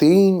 3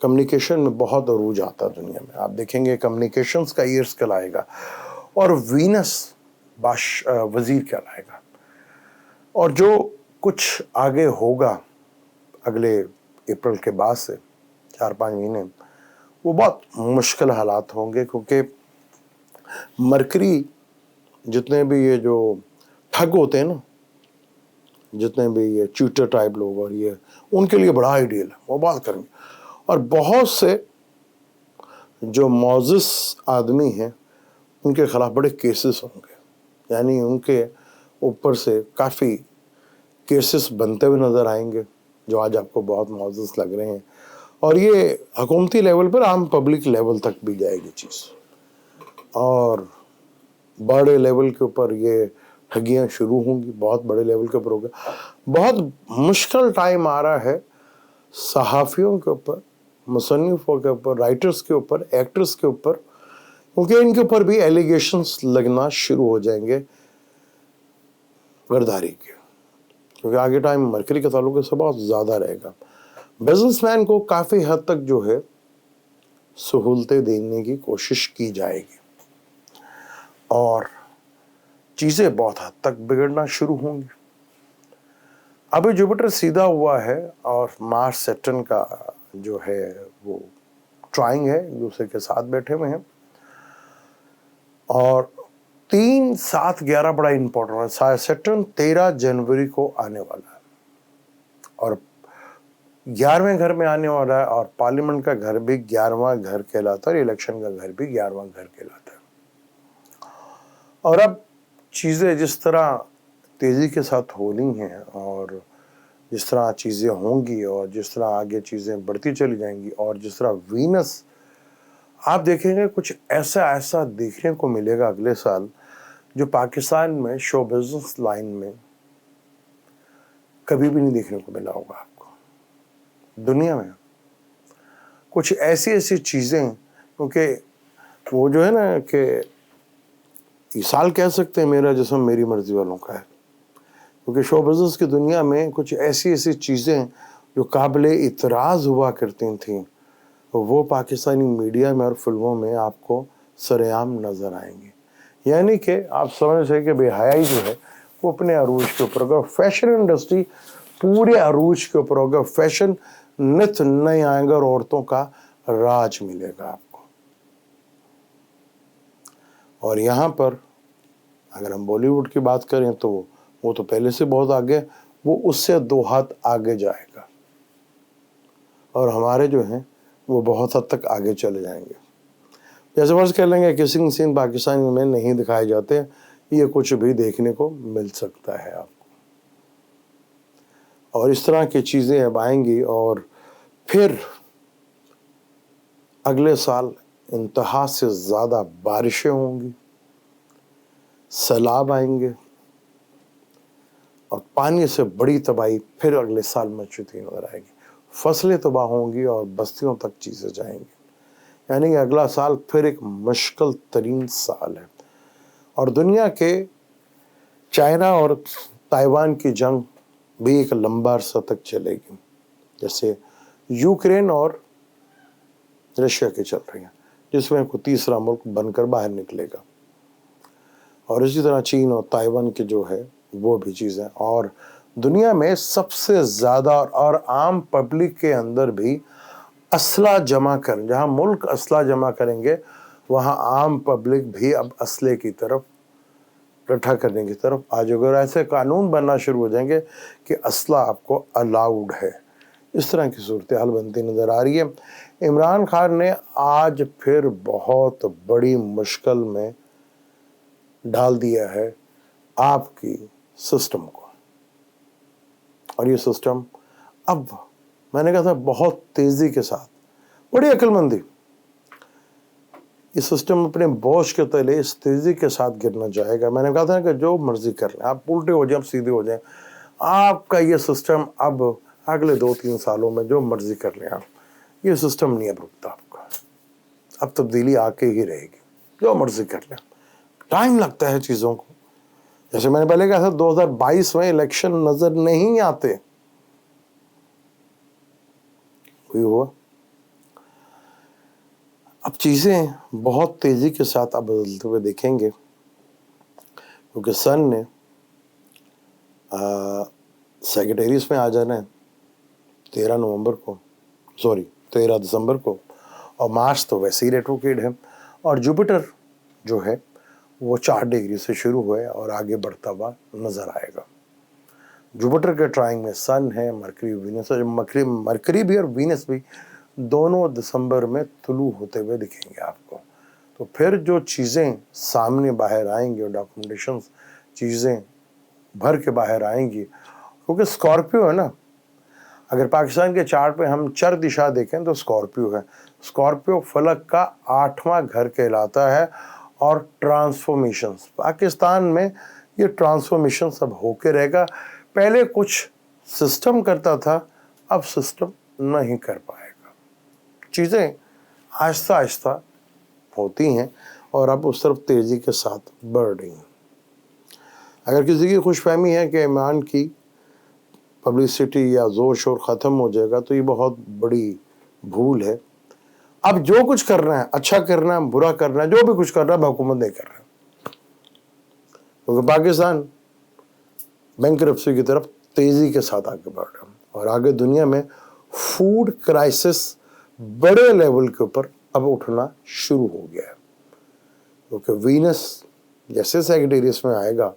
communication میں بہت عروج آتا ہے دنیا میں. آپ دیکھیں گے کمیونیکیشنز کا ایئرس کہلائے گا اور وینس وزیر کہلائے گا. اور جو کچھ آگے ہوگا اگلے اپریل کے بعد سے 4-5 مہینے وہ بہت مشکل حالات ہوں گے, کیونکہ مرکری جتنے بھی یہ جو ٹھگ ہوتے ہیں نا, جتنے بھی یہ چیٹر ٹائپ لوگ اور یہ, ان کے لیے بڑا آئیڈیل ہے, وہ بات کریں گے. اور بہت سے جو معزز آدمی ہیں ان کے خلاف بڑے کیسز ہوں گے, یعنی ان کے اوپر سے کافی کیسز بنتے ہوئے نظر آئیں گے جو آج آپ کو بہت معزز لگ رہے ہیں. اور یہ حکومتی لیول پر عام پبلک لیول تک بھی جائے گی چیز, اور بڑے لیول کے اوپر یہ ٹھگیاں شروع ہوں گی, بہت بڑے لیول کے اوپر ہوگا. بہت مشکل ٹائم آ رہا ہے صحافیوں کے اوپر, مصنفوں کے اوپر, رائٹرز کے اوپر, ایکٹرز کے اوپر, کیونکہ ان کے اوپر بھی ایلیگیشنز لگنا شروع ہو جائیں گے غداری کے, کیونکہ آگے ٹائم مرکری کے تعلق سے بہت زیادہ رہے گا. بزنس مین کو کافی حد تک جو ہے سہولتیں دینے کی کوشش کی جائے گی اور چیزیں بہت حد تک بگڑنا شروع ہوں گی. ابھی جوپیٹر سیدھا ہوا ہے اور مارس سیٹرن کا جو ہے وہ ٹرائنگ ہے, ایک دوسرے کے ساتھ بیٹھے ہوئے ہیں. اور 3-7-11 بڑا امپورٹنٹ ہے. سیٹرن 13 جنوری کو آنے والا ہے اور 11ویں گھر میں آنے والا ہے, اور پارلیمنٹ کا گھر بھی 11واں گھر کہلاتا ہے اور الیکشن کا گھر بھی 11واں گھر کہلاتا ہے. اور اب چیزیں جس طرح تیزی کے ساتھ ہو رہی ہیں اور جس طرح چیزیں ہوں گی اور جس طرح آگے چیزیں بڑھتی چلی جائیں گی, اور جس طرح وینس آپ دیکھیں گے کچھ ایسا دیکھنے کو ملے گا اگلے سال جو پاکستان میں شو بزنس لائن میں کبھی بھی نہیں دیکھنے کو ملا ہوگا آپ کو دنیا میں. کچھ ایسی چیزیں, کیونکہ وہ جو ہے نا کہ یہ سال کہہ سکتے ہیں میرا جسم میری مرضی والوں کا ہے, کیونکہ شو بزنس کی دنیا میں کچھ ایسی چیزیں جو قابل اعتراض ہوا کرتی تھیں وہ پاکستانی میڈیا میں اور فلموں میں آپ کو سرعام نظر آئیں گی. یعنی کہ آپ سمجھ سکیں کہ بے حیائی جو ہے وہ اپنے عروج کے اوپر ہوگا. فیشن انڈسٹری پورے عروج کے اوپر ہوگا, فیشن نت نئے آئیں گا اور عورتوں کا راج ملے گا آپ کو. اور یہاں پر اگر ہم بالی ووڈ کی بات کریں تو وہ تو پہلے سے بہت آگے, وہ اس سے 2 ہاتھ آگے جائے گا, اور ہمارے جو ہیں وہ بہت حد تک آگے چلے جائیں گے. جیسے فرض کر لیں گے کسنگ سین پاکستان میں نہیں دکھائے جاتے, یہ کچھ بھی دیکھنے کو مل سکتا ہے آپ کو. اور اس طرح کی چیزیں اب آئیں گی, اور پھر اگلے سال انتہا سے زیادہ بارشیں ہوں گی, سیلاب آئیں گے, اور پانی سے بڑی تباہی پھر اگلے سال مچتی نظر آئے گی. فصلیں تباہ ہوں گی اور بستیوں تک چیزیں جائیں گی. یعنی کہ اگلا سال پھر ایک مشکل ترین سال ہے. اور دنیا کے چائنا اور تائیوان کی جنگ بھی ایک لمبا عرصہ تک چلے گی, جیسے یوکرین اور رشیا کی چل رہی ہیں, جس میں کوئی تیسرا ملک بن کر باہر نکلے گا. اور اسی طرح چین اور تائیوان کی جو ہے وہ بھی چیزیں. اور دنیا میں سب سے زیادہ اور عام پبلک کے اندر بھی اسلحہ جمع کریں, جہاں ملک اسلحہ جمع کریں گے وہاں عام پبلک بھی اب اسلحے کی طرف اکٹھا کرنے کی طرف آ جائے گا, اور ایسے قانون بننا شروع ہو جائیں گے کہ اسلحہ آپ کو الاؤڈ ہے. اس طرح کی صورتحال بنتی نظر آ رہی ہے. عمران خان نے آج پھر بہت بڑی مشکل میں ڈال دیا ہے آپ کی سسٹم کو, اور یہ سسٹم اب میں نے کہا تھا بہت تیزی کے ساتھ, بڑی عقل مندی, یہ سسٹم اپنے بوجھ کے تلے اس تیزی کے ساتھ گرنا چاہے گا. میں نے کہا تھا کہ جو مرضی کر لیں, آپ الٹے ہو جائیں, آپ سیدھے ہو جائیں, آپ کا یہ سسٹم اب اگلے 2-3 سالوں میں جو مرضی کر لیں آپ, یہ سسٹم نہیں اب رکتا آپ کا, اب تبدیلی آ کے ہی رہے گی, جو مرضی کر لیں. ٹائم لگتا ہے چیزوں کو, جیسے میں نے پہلے کہا تھا 2022 میں الیکشن نظر نہیں آتے, کوئی ہوا اب چیزیں بہت تیزی کے ساتھ اب بدلتے ہوئے دیکھیں گے، کیونکہ سن نے سیگیٹیریس میں آ جانا ہے 13 دسمبر کو، اور مارچ تو ویسے ہی ریٹروگریڈ ہے، اور جوپیٹر جو ہے وہ 4 ڈگری سے شروع ہوئے اور آگے بڑھتا ہوا نظر آئے گا۔ جوپیٹر کے ٹرائنگ میں سن ہے، مرکری وینس، اور مرکری بھی اور وینس بھی دونوں دسمبر میں طلوع ہوتے ہوئے دکھیں گے آپ کو۔ تو پھر جو چیزیں سامنے باہر آئیں گی اور ڈاکومنٹیشن چیزیں بھر کے باہر آئیں گی، کیونکہ اسکارپیو ہے نا، اگر پاکستان کے چارٹ پہ ہم چر دشا دیکھیں تو اسکارپیو ہے، اسکارپیو فلک کا 8واں گھر کہلاتا ہے، اور ٹرانسفارمیشنز پاکستان میں یہ ٹرانسفارمیشن سب ہو کے رہے گا۔ پہلے کچھ سسٹم کرتا تھا، اب سسٹم نہیں کر پائے گا، چیزیں آہستہ آہستہ ہوتی ہیں اور اب اس طرف تیزی کے ساتھ بڑھ رہی ہیں۔ اگر کسی کی خوش فہمی ہے کہ عمران کی پبلسٹی یا زور شور ختم ہو جائے گا، تو یہ بہت بڑی بھول ہے۔ اب جو کچھ کرنا ہے، اچھا کرنا ہے، برا کرنا ہے، جو بھی کچھ کرنا ہے، حکومت نہیں کر رہا ہے، کیونکہ پاکستان بینکرپسی کی طرف تیزی کے ساتھ آگے بڑھ رہا ہے، اور آگے دنیا میں فوڈ کرائسس بڑے لیول کے اوپر اب اٹھنا شروع ہو گیا ہے، کیونکہ وینس جیسے سیگیٹیریس میں آئے گا،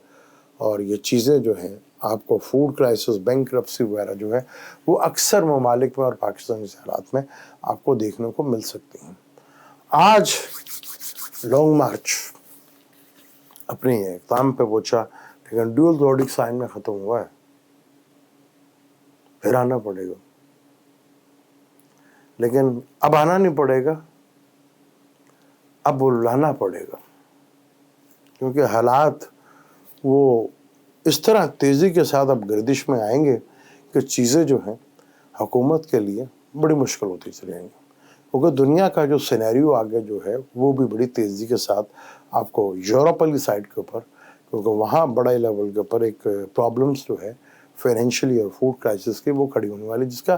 اور یہ چیزیں جو ہیں آپ کو فوڈ کرائسس، بینکرپسی وغیرہ جو ہے وہ اکثر ممالک میں اور پاکستان کے حالات میں آپ کو دیکھنے کو مل سکتی ہیں۔ آج لانگ مارچ اپنے اختتام پہ پہنچا، لیکن ڈیول زوڈک سائن میں ختم ہوا ہے، پھر آنا پڑے گا، لیکن اب آنا نہیں پڑے گا، اب بلانا پڑے گا، کیونکہ حالات وہ اس طرح تیزی کے ساتھ اب گردش میں آئیں گے کہ چیزیں جو ہیں حکومت کے لیے بڑی مشکل ہوتی چلی جائیں گی، کیونکہ دنیا کا جو سینیریو آگے جو ہے وہ بھی بڑی تیزی کے ساتھ آپ کو یورپ والی سائڈ کے اوپر، کیونکہ وہاں بڑے لیول کے اوپر ایک پرابلمس جو ہے فائنینشلی اور فوڈ کرائسس کی وہ کھڑی ہونے والی، جس کا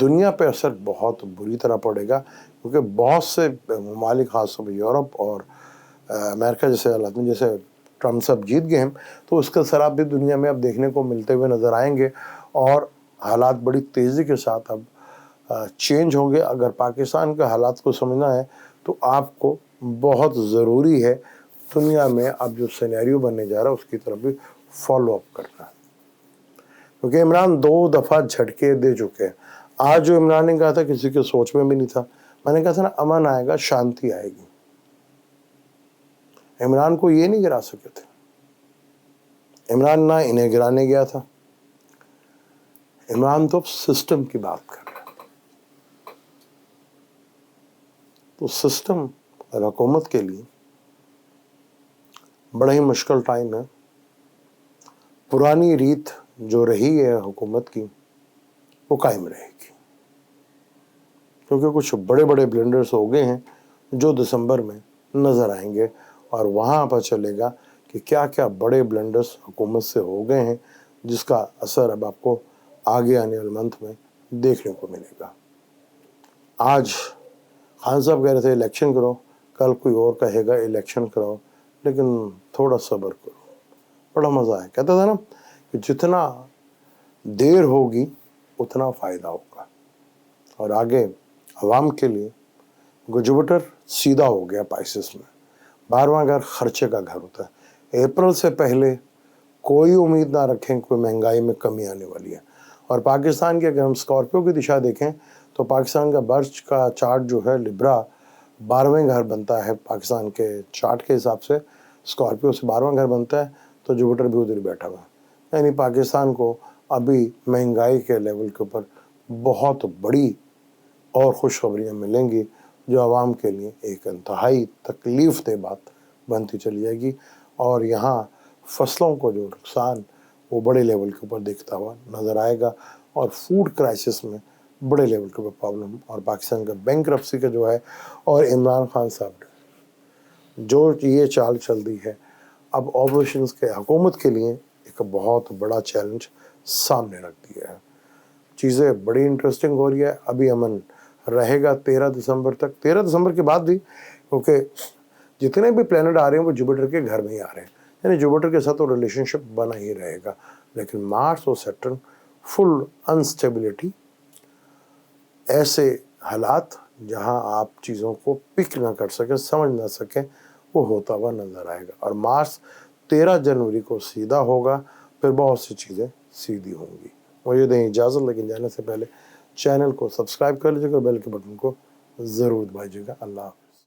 دنیا پہ اثر بہت بری طرح پڑے گا، کیونکہ بہت سے ممالک خاص طور پہ یورپ اور امریکہ جیسے حالات میں، جیسے ٹرمپ صاحب جیت گئے ہیں، تو اس کا اثرات بھی دنیا میں اب دیکھنے کو ملتے ہوئے نظر آئیں گے، اور حالات بڑی تیزی کے ساتھ اب چینج ہوں گے۔ اگر پاکستان کے حالات کو سمجھنا ہے تو آپ کو بہت ضروری ہے دنیا میں اب جو سینیریو بننے جا رہا ہے اس کی طرف بھی فالو اپ کرنا ہے، کیونکہ عمران 2 دفعہ جھٹکے دے چکے ہیں۔ آج جو عمران نے کہا تھا کسی کے سوچ میں بھی نہیں تھا، میں نے کہا تھا نا امن آئے گا، شانتی آئے گی، عمران کو یہ نہیں گرا سکے تھے، عمران نہ انہیں گرانے گیا تھا، عمران تو سسٹم کی بات کر رہا ہے، تو سسٹم اور حکومت کے لیے بڑا ہی مشکل ٹائم ہے۔ پرانی ریت جو رہی ہے حکومت کی وہ قائم رہے گی، کیونکہ کچھ بڑے بڑے بلنڈرز ہو گئے ہیں جو دسمبر میں نظر آئیں گے، اور وہاں پتہ چلے گا کہ کیا کیا بڑے بلنڈرز حکومت سے ہو گئے ہیں، جس کا اثر اب آپ کو آگے آنے والے منتھ میں دیکھنے کو ملے گا۔ آج خان صاحب کہہ رہے تھے الیکشن کرو، کل کوئی اور کہے گا الیکشن کراؤ، لیکن تھوڑا صبر کرو، بڑا مزہ ہے۔ کہتا تھا نا کہ جتنا دیر ہوگی اتنا فائدہ ہوگا، اور آگے عوام کے لیے جوپیٹر سیدھا ہو گیا پائسس میں، 12واں گھر خرچے کا گھر ہوتا ہے، اپریل سے پہلے کوئی امید نہ رکھیں کوئی مہنگائی میں کمی آنے والی ہے۔ اور پاکستان کے اگر ہم اسکارپیو کی دشا دیکھیں تو پاکستان کا برج کا چارٹ جو ہے لبرا 12ویں گھر بنتا ہے، پاکستان کے چارٹ کے حساب سے اسکارپیو سے 12واں گھر بنتا ہے، تو جوپیٹر بھی ادھر بیٹھا ہوا ہے، یعنی پاکستان کو ابھی مہنگائی کے لیول کے اوپر بہت بڑی اور خوشخبریاں ملیں گی، جو عوام کے لیے ایک انتہائی تکلیف دہ بات بنتی چلی جائے گی، اور یہاں فصلوں کو جو نقصان وہ بڑے لیول کے اوپر دیکھتا ہوا نظر آئے گا، اور فوڈ کرائسس میں بڑے لیول کے اوپر پرابلم، اور پاکستان کا بینکرپسی کا جو ہے، اور عمران خان صاحب نے جو یہ چال چل دی ہے، اب اپوزیشنز کے حکومت کے لیے ایک بہت بڑا چیلنج سامنے رکھ دیا ہے۔ چیزیں بڑی انٹرسٹنگ ہو رہی ہے، ابھی امن رہے گا 13 دسمبر تک. 13 دسمبر کے بعد بھی کیونکہ جتنے بھی پلینٹ آ رہے ہیں وہ جوپیٹر کے گھر میں ہی آ رہے ہیں, یعنی جوپیٹر کے ساتھ تو ریلیشن شپ بنا ہی رہے گا. لیکن مارس اور سیٹرن فل انسٹیبلٹی, ایسے حالات جہاں آپ چیزوں کو پک نہ کر سکیں, سمجھ نہ سکیں, وہ ہوتا ہوا نظر آئے گا. اور مارس 13 جنوری کو سیدھا ہوگا, پھر بہت سی چیزیں سیدھی ہوں گی. مجھے دیں اجازت, لیکن جانے سے پہلے چینل کو سبسکرائب کر لیجیے گا, بیل کے بٹن کو ضرور دبائیے گا. اللہ حافظ.